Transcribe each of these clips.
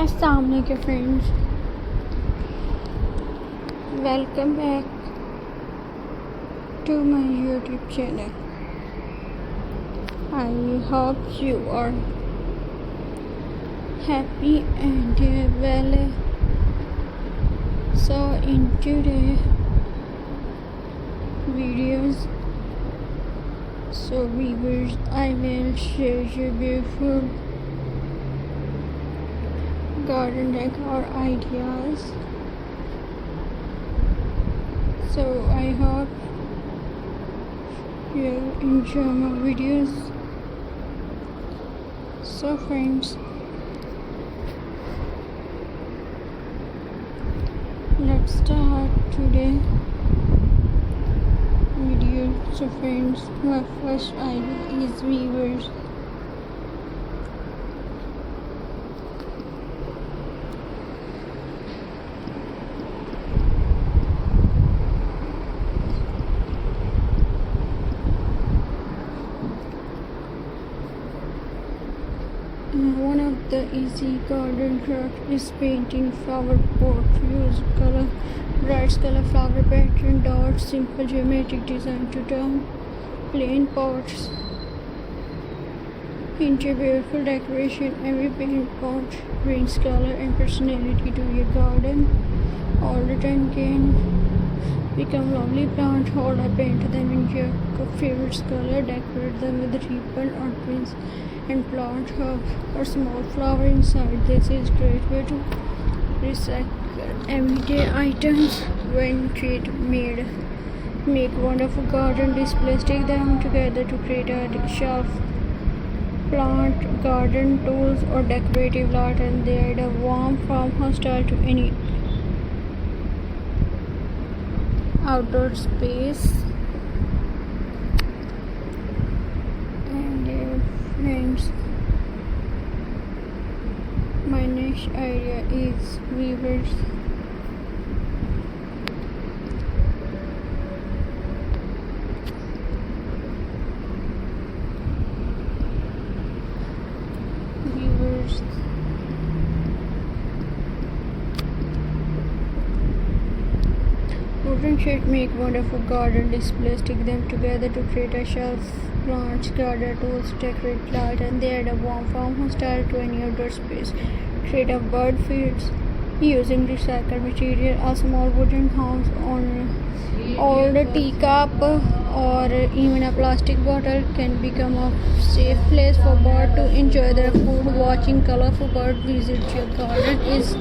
Assalamualaikum friends, welcome back to my YouTube channel. I hope you are happy and well. So in today's videos, viewers, I will share you beautiful garden decor ideas. So I hope you enjoy my videos. So friends, let's start today video. So friends, my first idea is weavers. One of the easy garden craft is painting flower pot. Use bright color flower pattern dots, simple geometric design to turn plain pots into beautiful decoration. Every paint pot brings color and personality to your garden. All the time can become lovely plant. Hold or paint them in your favorite color. Decorate them with ribbon or prints and plant a small flower inside. This is great way to recycle everyday items when make wonderful garden displays. Take them together to create a shelf, plant, garden tools or decorative art, and they add a warm farmhouse style to any outdoor space. Friends, my next idea is weavers. Wooden sheet make wonderful garden displays. Stick them together to create a shelf, plants, garden tools, decorate light, and they add a warm farmhouse style to any outdoor space. Create a bird feeds using recycled material. A small wooden house on old teacup or even a plastic bottle can become a safe place for birds to enjoy their food. Watching colorful birds visit your garden is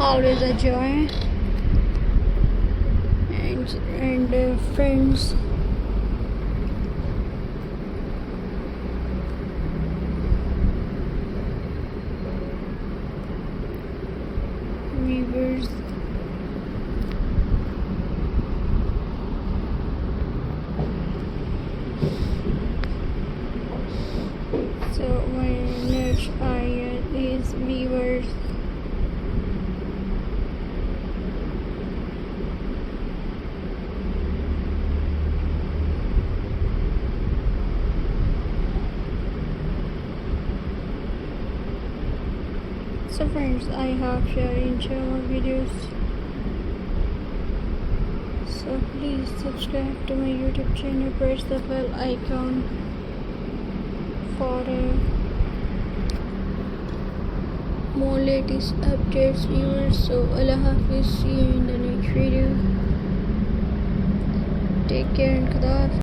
always a joy. And friends, viewers, so my next idea is viewers. So friends, I hope you enjoy my videos. So please subscribe to my YouTube channel, press the bell icon for more latest updates, viewers. So Allah Hafiz, see you in the next video. Take care and Khuda.